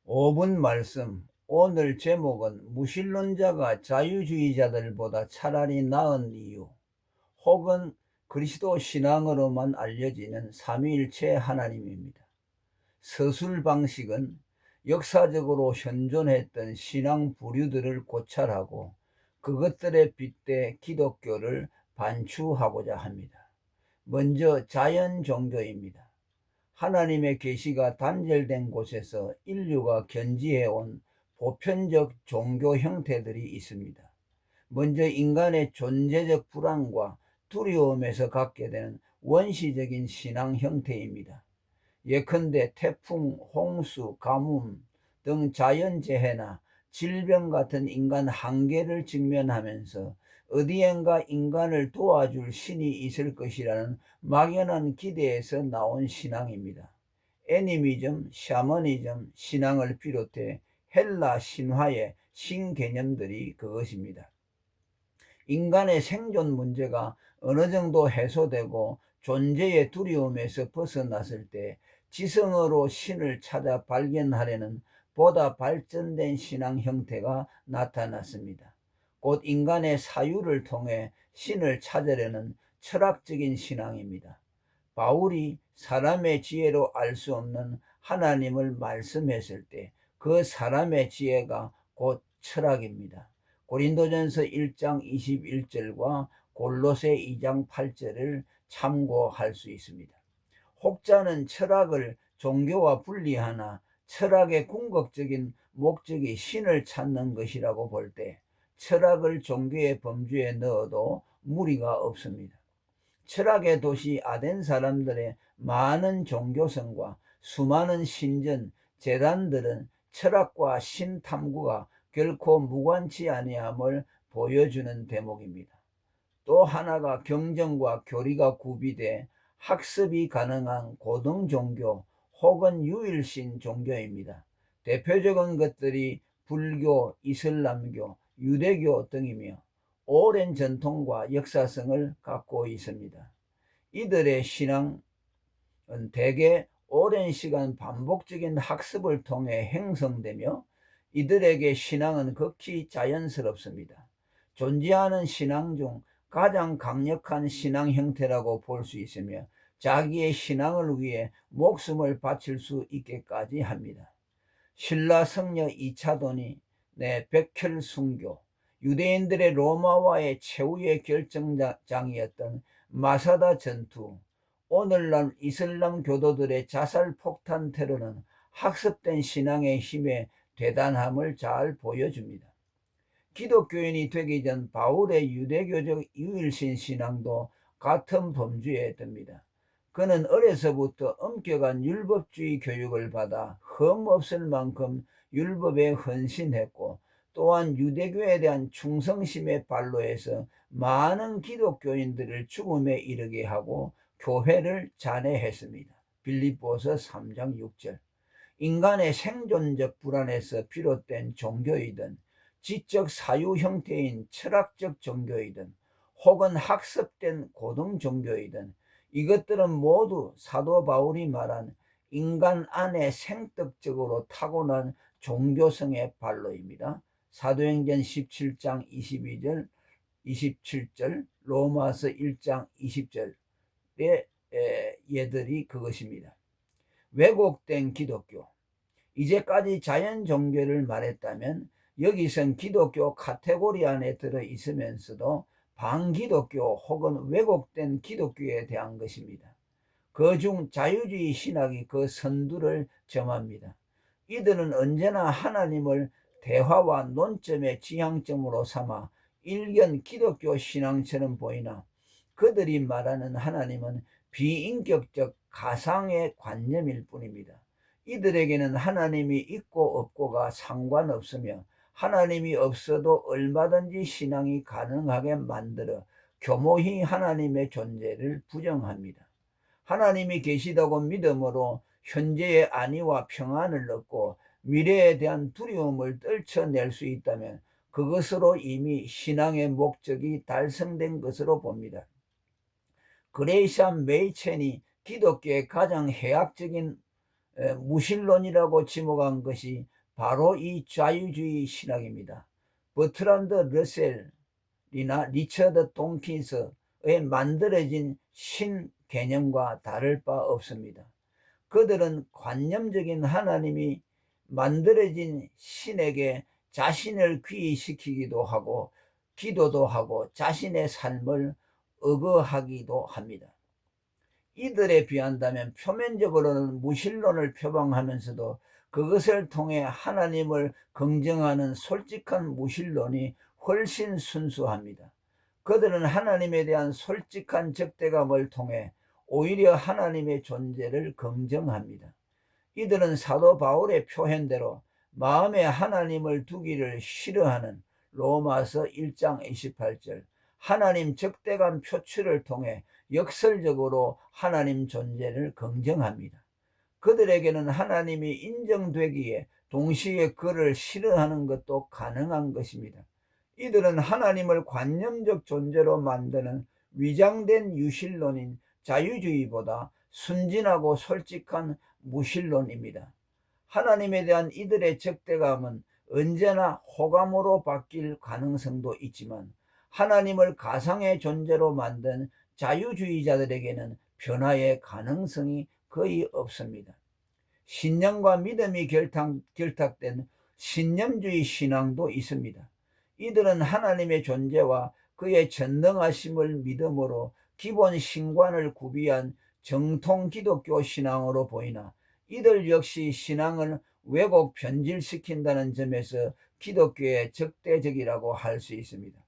5분 말씀. 오늘 제목은 무신론자가 자유주의자들보다 차라리 나은 이유, 혹은 그리스도 신앙으로만 알려지는 삼위일체 하나님입니다. 서술 방식은 역사적으로 현존했던 신앙 부류들을 고찰하고 그것들에 빗대 기독교를 반추하고자 합니다. 먼저 자연 종교입니다. 하나님의 계시가 단절된 곳에서 인류가 견지해온 보편적 종교 형태들이 있습니다. 먼저 인간의 존재적 불안과 두려움에서 갖게 되는 원시적인 신앙 형태입니다. 예컨대 태풍, 홍수, 가뭄 등 자연재해나 질병 같은 인간 한계를 직면하면서 어디엔가 인간을 도와줄 신이 있을 것이라는 막연한 기대에서 나온 신앙입니다. 애니미즘, 샤머니즘 신앙을 비롯해 헬라 신화의 신개념들이 그것입니다. 인간의 생존 문제가 어느 정도 해소되고 존재의 두려움에서 벗어났을 때 지성으로 신을 찾아 발견하려는 보다 발전된 신앙 형태가 나타났습니다. 곧 인간의 사유를 통해 신을 찾으려는 철학적인 신앙입니다. 바울이 사람의 지혜로 알 수 없는 하나님을 말씀했을 때 그 사람의 지혜가 곧 철학입니다. 고린도전서 1장 21절과 골로새 2장 8절을 참고할 수 있습니다. 혹자는 철학을 종교와 분리하나 철학의 궁극적인 목적이 신을 찾는 것이라고 볼 때 철학을 종교의 범주에 넣어도 무리가 없습니다. 철학의 도시 아덴 사람들의 많은 종교성과 수많은 신전, 제단들은 철학과 신탐구가 결코 무관치 아니함을 보여주는 대목입니다. 또 하나가 경전과 교리가 구비돼 학습이 가능한 고등종교 혹은 유일신 종교입니다. 대표적인 것들이 불교, 이슬람교, 유대교 등이며 오랜 전통과 역사성을 갖고 있습니다. 이들의 신앙은 대개 오랜 시간 반복적인 학습을 통해 형성되며 이들에게 신앙은 극히 자연스럽습니다. 존재하는 신앙 중 가장 강력한 신앙 형태라고 볼 수 있으며 자기의 신앙을 위해 목숨을 바칠 수 있게까지 합니다. 신라 성녀 이차돈이 백혈순교, 유대인들의 로마와의 최후의 결정장이었던 마사다 전투, 오늘날 이슬람 교도들의 자살 폭탄 테러는 학습된 신앙의 힘의 대단함을 잘 보여줍니다. 기독교인이 되기 전 바울의 유대교적 유일신 신앙도 같은 범주에 듭니다. 그는 어려서부터 엄격한 율법주의 교육을 받아 흠없을 만큼 율법에 헌신했고 또한 유대교에 대한 충성심의 발로해서 많은 기독교인들을 죽음에 이르게 하고 교회를 잔해했습니다. 빌립보서 3장 6절. 인간의 생존적 불안에서 비롯된 종교이든 지적 사유 형태인 철학적 종교이든 혹은 학습된 고등 종교이든 이것들은 모두 사도 바울이 말한 인간 안에 생떡적으로 타고난 종교성의 발로입니다. 사도행전 17장 22절, 27절, 로마서 1장 20절의 예들이 그것입니다. 왜곡된 기독교. 이제까지 자연 종교를 말했다면 여기선 기독교 카테고리 안에 들어 있으면서도 반기독교 혹은 왜곡된 기독교에 대한 것입니다. 그중 자유주의 신학이 그 선두를 점합니다. 이들은 언제나 하나님을 대화와 논점의 지향점으로 삼아 일견 기독교 신앙처럼 보이나 그들이 말하는 하나님은 비인격적 가상의 관념일 뿐입니다. 이들에게는 하나님이 있고 없고가 상관없으며 하나님이 없어도 얼마든지 신앙이 가능하게 만들어 교모히 하나님의 존재를 부정합니다. 하나님이 계시다고 믿음으로 현재의 안위와 평안을 얻고 미래에 대한 두려움을 떨쳐낼 수 있다면 그것으로 이미 신앙의 목적이 달성된 것으로 봅니다. 그레이션 메이첸이 기독교의 가장 해학적인 무신론이라고 지목한 것이 바로 이 자유주의 신학입니다. 버트란드 러셀이나 리처드 돈킨스의 만들어진 신 개념과 다를 바 없습니다. 그들은 관념적인 하나님이 만들어진 신에게 자신을 귀의시키기도 하고 기도도 하고 자신의 삶을 의거하기도 합니다. 이들에 비한다면 표면적으로는 무신론을 표방하면서도 그것을 통해 하나님을 긍정하는 솔직한 무신론이 훨씬 순수합니다. 그들은 하나님에 대한 솔직한 적대감을 통해 오히려 하나님의 존재를 긍정합니다. 이들은 사도 바울의 표현대로 마음에 하나님을 두기를 싫어하는 로마서 1장 28절 하나님 적대감 표출을 통해 역설적으로 하나님 존재를 긍정합니다. 그들에게는 하나님이 인정되기에 동시에 그를 싫어하는 것도 가능한 것입니다. 이들은 하나님을 관념적 존재로 만드는 위장된 유실론인 자유주의보다 순진하고 솔직한 무신론입니다. 하나님에 대한 이들의 적대감은 언제나 호감으로 바뀔 가능성도 있지만 하나님을 가상의 존재로 만든 자유주의자들에게는 변화의 가능성이 거의 없습니다. 신념과 믿음이 결탁된 신념주의 신앙도 있습니다. 이들은 하나님의 존재와 그의 전능하심을 믿음으로 기본 신관을 구비한 정통 기독교 신앙으로 보이나 이들 역시 신앙을 왜곡 변질시킨다는 점에서 기독교에 적대적이라고 할 수 있습니다.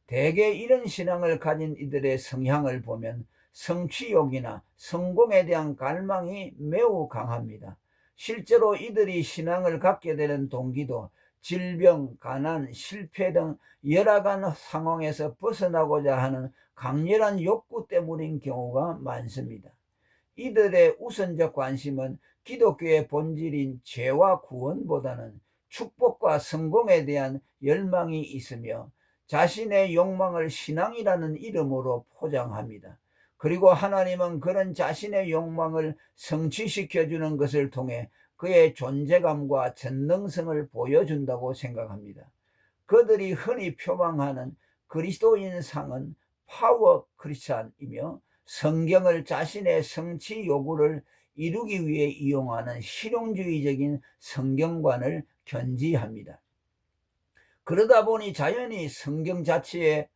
대개 이런 신앙을 가진 이들의 성향을 보면 성취욕이나 성공에 대한 갈망이 매우 강합니다. 실제로 이들이 신앙을 갖게 되는 동기도 질병, 가난, 실패 등 열악한 상황에서 벗어나고자 하는 강렬한 욕구 때문인 경우가 많습니다. 이들의 우선적 관심은 기독교의 본질인 죄와 구원보다는 축복과 성공에 대한 열망이 있으며 자신의 욕망을 신앙이라는 이름으로 포장합니다. 그리고 하나님은 그런 자신의 욕망을 성취시켜주는 것을 통해 그의 존재감과 전능성을 보여준다고 생각합니다. 그들이 흔히 표방하는 그리스도인상은 파워 크리스찬이며 성경을 자신의 성취 요구를 이루기 위해 이용하는 실용주의적인 성경관을 견지합니다. 그러다 보니 자연히 성경 자체의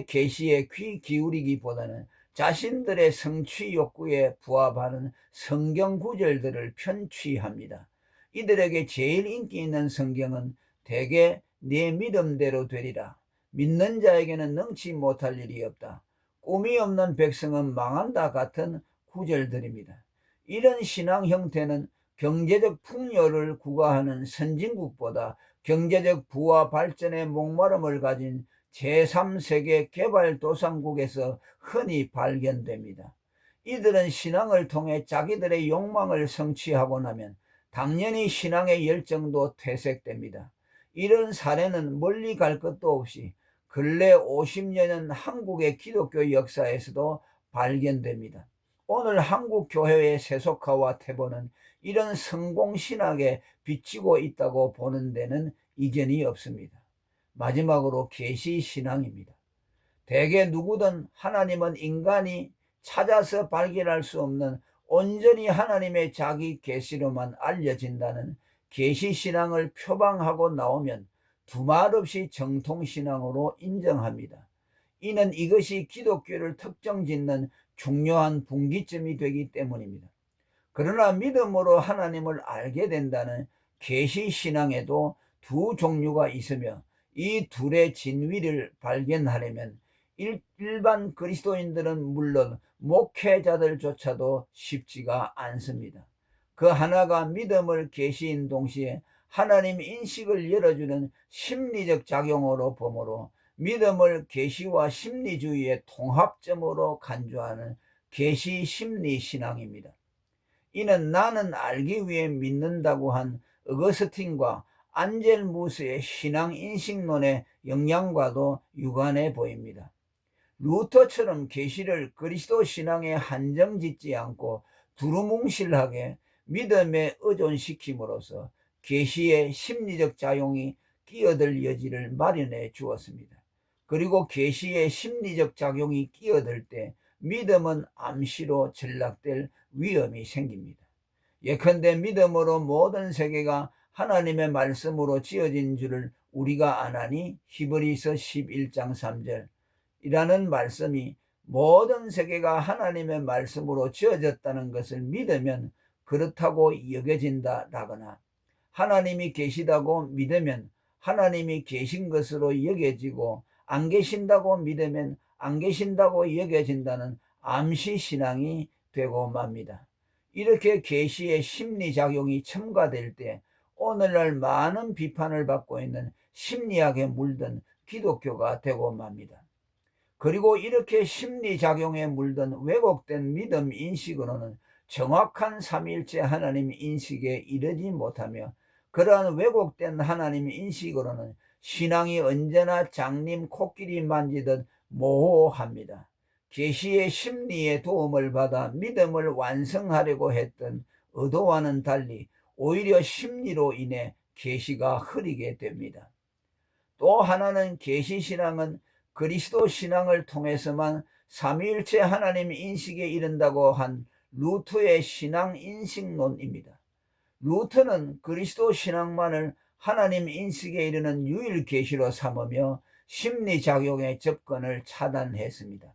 계시에 귀 기울이기보다는 자신들의 성취 욕구에 부합하는 성경 구절들을 편취합니다. 이들에게 제일 인기 있는 성경은 대개 내 믿음대로 되리라, 믿는 자에게는 능치 못할 일이 없다, 꿈이 없는 백성은 망한다 같은 구절들입니다. 이런 신앙 형태는 경제적 풍요를 구가하는 선진국보다 경제적 부와 발전의 목마름을 가진 제3세계 개발도상국에서 흔히 발견됩니다. 이들은 신앙을 통해 자기들의 욕망을 성취하고 나면 당연히 신앙의 열정도 퇴색됩니다. 이런 사례는 멀리 갈 것도 없이 근래 50년은 한국의 기독교 역사에서도 발견됩니다. 오늘 한국 교회의 세속화와 퇴보는 이런 성공신학에 비치고 있다고 보는 데는 이견이 없습니다. 마지막으로 계시신앙입니다. 대개 누구든 하나님은 인간이 찾아서 발견할 수 없는 온전히 하나님의 자기 계시로만 알려진다는 계시신앙을 표방하고 나오면 두말 없이 정통신앙으로 인정합니다. 이는 이것이 기독교를 특정짓는 중요한 분기점이 되기 때문입니다. 그러나 믿음으로 하나님을 알게 된다는 계시신앙에도 두 종류가 있으며 이 둘의 진위를 발견하려면 일반 그리스도인들은 물론 목회자들조차도 쉽지가 않습니다. 그 하나가 믿음을 계시인 동시에 하나님 인식을 열어주는 심리적 작용으로 보므로 믿음을 계시와 심리주의의 통합점으로 간주하는 계시 심리 신앙입니다. 이는 나는 알기 위해 믿는다고 한 어거스틴과 안젤무스의 신앙 인식론의 영향과도 유관해 보입니다. 루터처럼 계시를 그리스도 신앙에 한정짓지 않고 두루뭉실하게 믿음에 의존시킴으로써 계시의 심리적 작용이 끼어들 여지를 마련해 주었습니다. 그리고 계시의 심리적 작용이 끼어들 때 믿음은 암시로 전락될 위험이 생깁니다. 예컨대 믿음으로 모든 세계가 하나님의 말씀으로 지어진 줄을 우리가 아나니, 히브리서 11장 3절 이라는 말씀이 모든 세계가 하나님의 말씀으로 지어졌다는 것을 믿으면 그렇다고 여겨진다라거나, 하나님이 계시다고 믿으면 하나님이 계신 것으로 여겨지고, 안 계신다고 믿으면 안 계신다고 여겨진다는 암시신앙이 되고 맙니다. 이렇게 계시의 심리작용이 첨가될 때 오늘날 많은 비판을 받고 있는 심리학에 물든 기독교가 되고 맙니다. 그리고 이렇게 심리작용에 물든 왜곡된 믿음 인식으로는 정확한 삼위일체 하나님 인식에 이르지 못하며, 그러한 왜곡된 하나님 인식으로는 신앙이 언제나 장님 코끼리 만지듯 모호합니다. 계시의 심리의 도움을 받아 믿음을 완성하려고 했던 의도와는 달리 오히려 심리로 인해 계시가 흐리게 됩니다. 또 하나는 계시신앙은 그리스도 신앙을 통해서만 삼위일체 하나님 인식에 이른다고 한 루트의 신앙 인식론입니다. 루트는 그리스도 신앙만을 하나님 인식에 이르는 유일 계시로 삼으며 심리작용의 접근을 차단했습니다.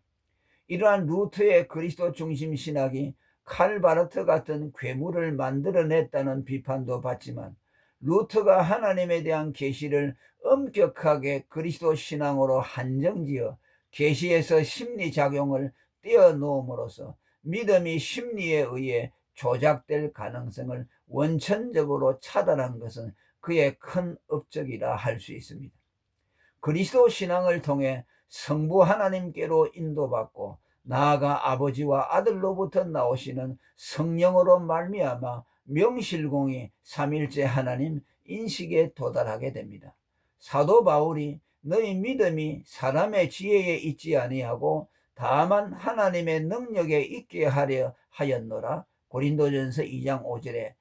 이러한 루트의 그리스도 중심 신학이 칼바르트 같은 괴물을 만들어냈다는 비판도 받지만, 루트가 하나님에 대한 계시를 엄격하게 그리스도 신앙으로 한정지어 계시에서 심리작용을 떼어놓음으로써 믿음이 심리에 의해 조작될 가능성을 원천적으로 차단한 것은 그의 큰 업적이라 할 수 있습니다. 그리스도 신앙을 통해 성부 하나님께로 인도받고 나아가 아버지와 아들로부터 나오시는 성령으로 말미암아 명실공히 삼일째 하나님 인식에 도달하게 됩니다. 사도 바울이 너희 믿음이 사람의 지혜에 있지 아니하고 다만 하나님의 능력에 있게 하려 하였노라, 고린도전서 2장 5절에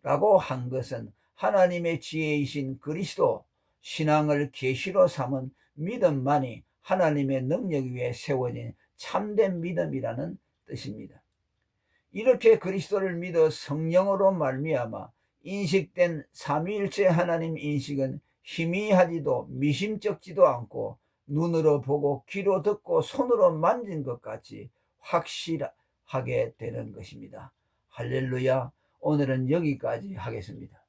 라고 한 것은 하나님의 지혜이신 그리스도 신앙을 계시로 삼은 믿음만이 하나님의 능력 위에 세워진 참된 믿음이라는 뜻입니다. 이렇게 그리스도를 믿어 성령으로 말미암아 인식된 삼위일체 하나님 인식은 희미하지도 미심쩍지도 않고 눈으로 보고 귀로 듣고 손으로 만진 것 같이 확실하게 되는 것입니다. 할렐루야. 오늘은 여기까지 하겠습니다.